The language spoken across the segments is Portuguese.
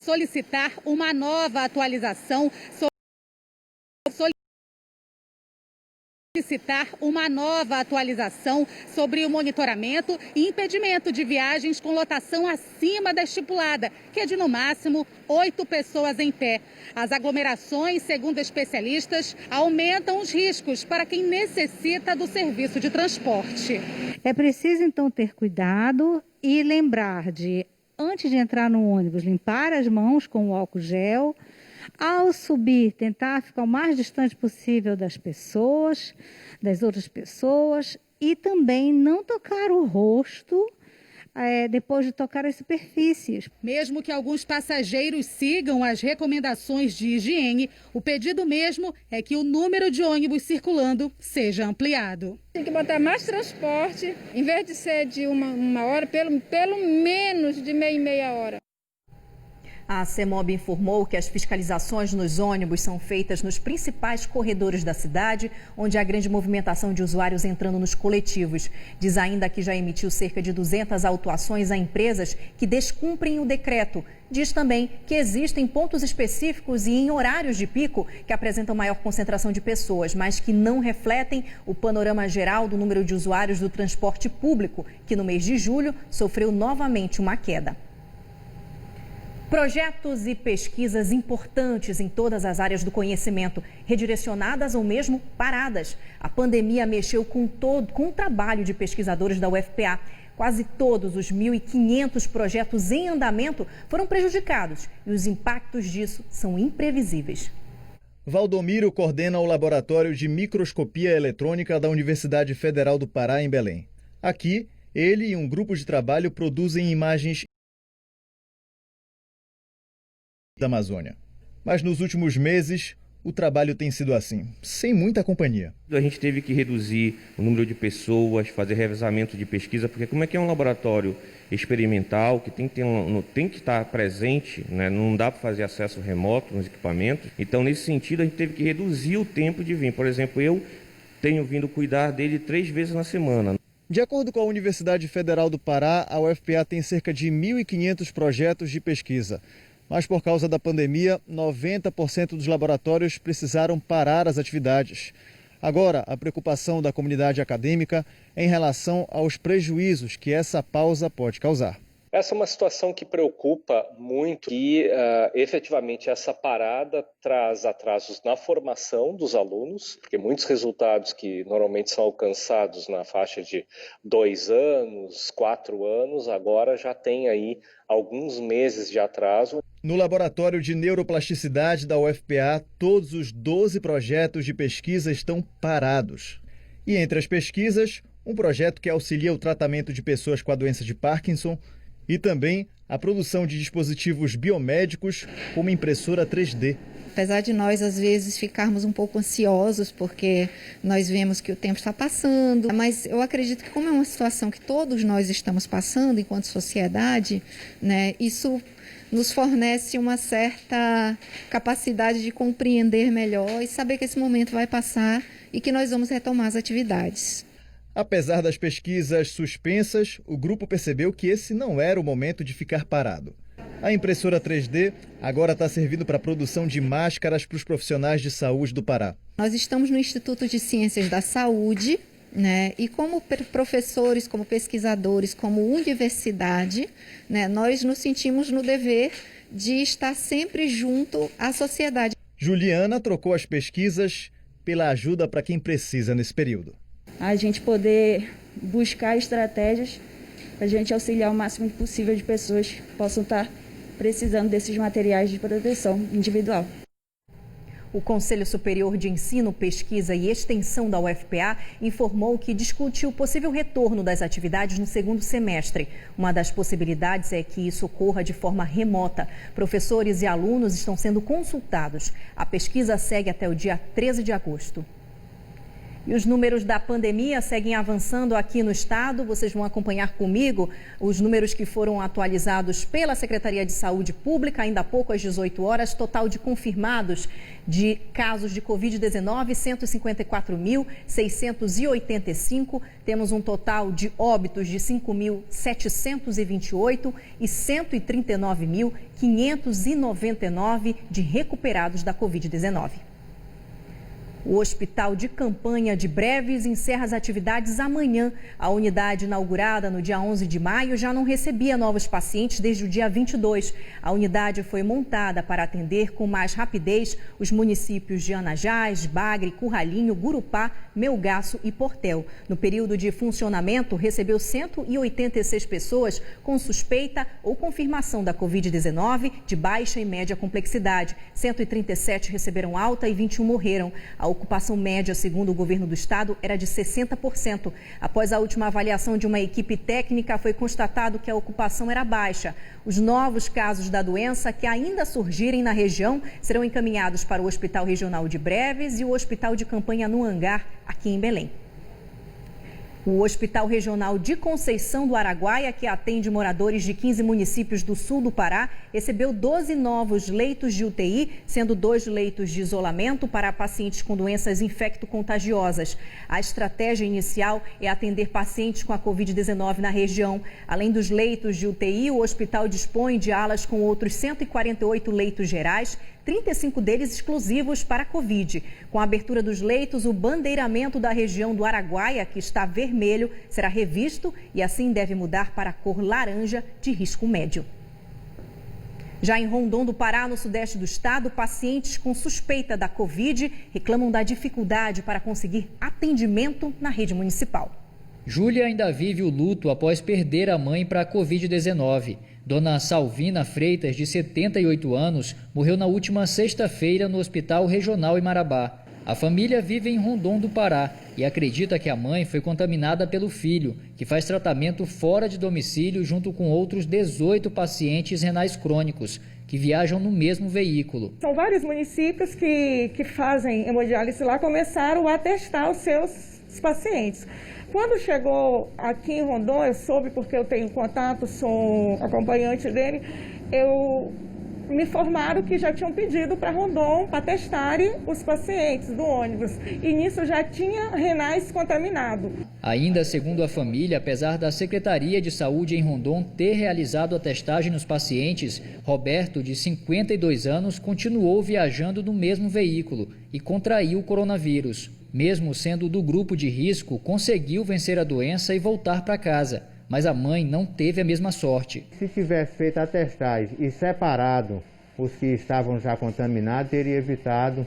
solicitar uma nova atualização sobre o monitoramento e impedimento de viagens com lotação acima da estipulada, que é de no máximo 8 pessoas em pé. As aglomerações, segundo especialistas, aumentam os riscos para quem necessita do serviço de transporte. É preciso então ter cuidado e lembrar de, antes de entrar no ônibus, limpar as mãos com o álcool gel. Ao subir, tentar ficar o mais distante possível das outras pessoas, e também não tocar o rosto depois de tocar as superfícies. Mesmo que alguns passageiros sigam as recomendações de higiene, o pedido mesmo é que o número de ônibus circulando seja ampliado. Tem que botar mais transporte, em vez de ser de uma hora, pelo menos de meia hora. A CEMOB informou que as fiscalizações nos ônibus são feitas nos principais corredores da cidade, onde há grande movimentação de usuários entrando nos coletivos. Diz ainda que já emitiu cerca de 200 autuações a empresas que descumprem o decreto. Diz também que existem pontos específicos e em horários de pico que apresentam maior concentração de pessoas, mas que não refletem o panorama geral do número de usuários do transporte público, que no mês de julho sofreu novamente uma queda. Projetos e pesquisas importantes em todas as áreas do conhecimento, redirecionadas ou mesmo paradas. A pandemia mexeu com o trabalho de pesquisadores da UFPA. Quase todos os 1.500 projetos em andamento foram prejudicados e os impactos disso são imprevisíveis. Valdomiro coordena o Laboratório de Microscopia Eletrônica da Universidade Federal do Pará, em Belém. Aqui, ele e um grupo de trabalho produzem imagens da Amazônia. Mas nos últimos meses, o trabalho tem sido assim, sem muita companhia. A gente teve que reduzir o número de pessoas, fazer revezamento de pesquisa, porque como é que é um laboratório experimental, que tem que estar presente, né? Não dá para fazer acesso remoto nos equipamentos. Então, nesse sentido, a gente teve que reduzir o tempo de vir. Por exemplo, eu tenho vindo cuidar dele 3 vezes na semana. De acordo com a Universidade Federal do Pará, a UFPA tem cerca de 1.500 projetos de pesquisa. Mas por causa da pandemia, 90% dos laboratórios precisaram parar as atividades. Agora, a preocupação da comunidade acadêmica é em relação aos prejuízos que essa pausa pode causar. Essa é uma situação que preocupa muito e, efetivamente, essa parada traz atrasos na formação dos alunos, porque muitos resultados que normalmente são alcançados na faixa de 2 anos, 4 anos, agora já tem aí alguns meses de atraso. No Laboratório de Neuroplasticidade da UFPA, todos os 12 projetos de pesquisa estão parados. E entre as pesquisas, um projeto que auxilia o tratamento de pessoas com a doença de Parkinson e também a produção de dispositivos biomédicos como impressora 3D. Apesar de nós, às vezes, ficarmos um pouco ansiosos, porque nós vemos que o tempo está passando, mas eu acredito que como é uma situação que todos nós estamos passando enquanto sociedade, né, isso nos fornece uma certa capacidade de compreender melhor e saber que esse momento vai passar e que nós vamos retomar as atividades. Apesar das pesquisas suspensas, o grupo percebeu que esse não era o momento de ficar parado. A impressora 3D agora está servindo para a produção de máscaras para os profissionais de saúde do Pará. Nós estamos no Instituto de Ciências da Saúde, né? E como professores, como pesquisadores, como universidade, né? Nós nos sentimos no dever de estar sempre junto à sociedade. Juliana trocou as pesquisas pela ajuda para quem precisa nesse período. A gente poder buscar estratégias para a gente auxiliar o máximo possível de pessoas que possam estar precisando desses materiais de proteção individual. O Conselho Superior de Ensino, Pesquisa e Extensão da UFPA informou que discutiu o possível retorno das atividades no segundo semestre. Uma das possibilidades é que isso ocorra de forma remota. Professores e alunos estão sendo consultados. A pesquisa segue até o dia 13 de agosto. E os números da pandemia seguem avançando aqui no estado. Vocês vão acompanhar comigo os números que foram atualizados pela Secretaria de Saúde Pública, ainda há pouco, às 18 horas. Total de confirmados de casos de Covid-19, 154.685. Temos um total de óbitos de 5.728 e 139.599 de recuperados da Covid-19. O Hospital de Campanha de Breves encerra as atividades amanhã. A unidade inaugurada no dia 11 de maio já não recebia novos pacientes desde o dia 22. A unidade foi montada para atender com mais rapidez os municípios de Anajás, Bagre, Curralinho, Gurupá, Melgaço e Portel. No período de funcionamento, recebeu 186 pessoas com suspeita ou confirmação da Covid-19 de baixa e média complexidade. 137 receberam alta e 21 morreram. A ocupação média, segundo o governo do estado, era de 60%. Após a última avaliação de uma equipe técnica, foi constatado que a ocupação era baixa. Os novos casos da doença que ainda surgirem na região serão encaminhados para o Hospital Regional de Breves e o Hospital de Campanha no Hangar, aqui em Belém. O Hospital Regional de Conceição do Araguaia, que atende moradores de 15 municípios do sul do Pará, recebeu 12 novos leitos de UTI, sendo 2 leitos de isolamento para pacientes com doenças infecto-contagiosas. A estratégia inicial é atender pacientes com a Covid-19 na região. Além dos leitos de UTI, o hospital dispõe de alas com outros 148 leitos gerais, 35 deles exclusivos para a Covid. Com a abertura dos leitos, o bandeiramento da região do Araguaia, que está vermelho, será revisto e assim deve mudar para a cor laranja de risco médio. Já em Rondon do Pará, no sudeste do estado, pacientes com suspeita da Covid reclamam da dificuldade para conseguir atendimento na rede municipal. Júlia ainda vive o luto após perder a mãe para a Covid-19. Dona Salvina Freitas, de 78 anos, morreu na última sexta-feira no Hospital Regional em Marabá. A família vive em Rondon do Pará e acredita que a mãe foi contaminada pelo filho, que faz tratamento fora de domicílio junto com outros 18 pacientes renais crônicos, que viajam no mesmo veículo. São vários municípios que fazem hemodiálise lá, começaram a testar os seus pacientes. Quando chegou aqui em Rondon, eu soube, porque eu tenho contato, sou acompanhante dele, me informaram que já tinham pedido para Rondon para testarem os pacientes do ônibus. E nisso já tinha renais contaminado. Ainda segundo a família, apesar da Secretaria de Saúde em Rondon ter realizado a testagem nos pacientes, Roberto, de 52 anos, continuou viajando no mesmo veículo e contraiu o coronavírus. Mesmo sendo do grupo de risco, conseguiu vencer a doença e voltar para casa. Mas a mãe não teve a mesma sorte. Se tivesse feito a testagem e separado os que estavam já contaminados, teria evitado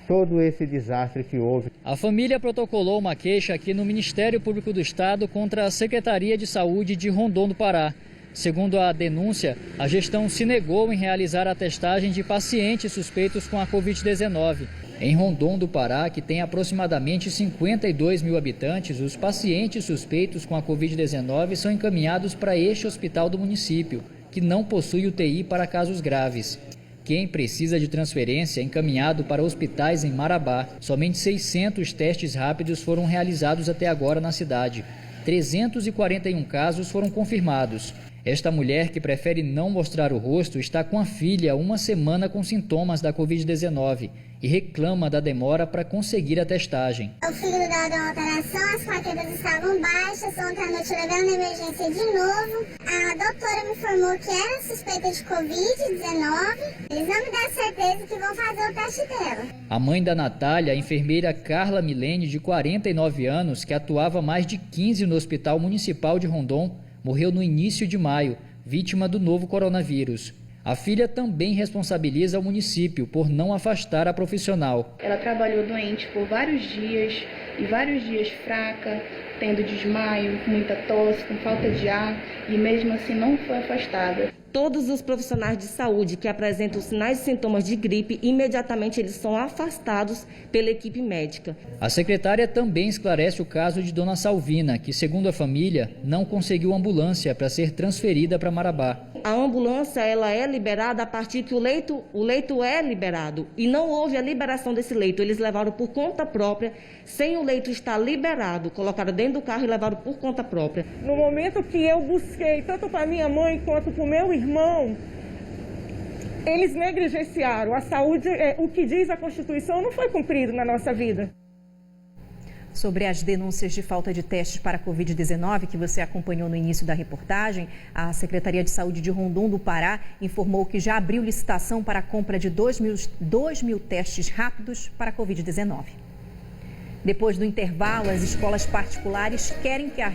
todo esse desastre que houve. A família protocolou uma queixa aqui no Ministério Público do Estado contra a Secretaria de Saúde de Rondon do Pará. Segundo a denúncia, a gestão se negou em realizar a testagem de pacientes suspeitos com a Covid-19. Em Rondon do Pará, que tem aproximadamente 52 mil habitantes, os pacientes suspeitos com a Covid-19 são encaminhados para este hospital do município, que não possui UTI para casos graves. Quem precisa de transferência é encaminhado para hospitais em Marabá. Somente 600 testes rápidos foram realizados até agora na cidade. 341 casos foram confirmados. Esta mulher, que prefere não mostrar o rosto, está com a filha há uma semana com sintomas da Covid-19 e reclama da demora para conseguir a testagem. O filho deu uma alteração, as plaquetas estavam baixas, ontem à noite levei na emergência de novo. A doutora me informou que era suspeita de Covid-19. Eles não me deram certeza que vão fazer o teste dela. A mãe da Natália, a enfermeira Carla Milene, de 49 anos, que atuava há mais de 15 no Hospital Municipal de Rondon, morreu no início de maio, vítima do novo coronavírus. A filha também responsabiliza o município por não afastar a profissional. Ela trabalhou doente por vários dias fraca, tendo desmaio, com muita tosse, com falta de ar e mesmo assim não foi afastada. Todos os profissionais de saúde que apresentam sinais e sintomas de gripe, imediatamente eles são afastados pela equipe médica. A secretária também esclarece o caso de Dona Salvina, que, segundo a família, não conseguiu ambulância para ser transferida para Marabá. A ambulância ela é liberada a partir que o leito é liberado. E não houve a liberação desse leito. Eles levaram por conta própria, sem o leito estar liberado. Colocaram dentro do carro e levaram por conta própria. No momento que eu busquei, tanto para minha mãe quanto para o meu irmão, eles negligenciaram. A saúde, o que diz a Constituição, não foi cumprido na nossa vida. Sobre as denúncias de falta de testes para a Covid-19, que você acompanhou no início da reportagem, a Secretaria de Saúde de Rondon do Pará informou que já abriu licitação para a compra de 2 mil testes rápidos para a Covid-19. Depois do intervalo, as escolas particulares querem que a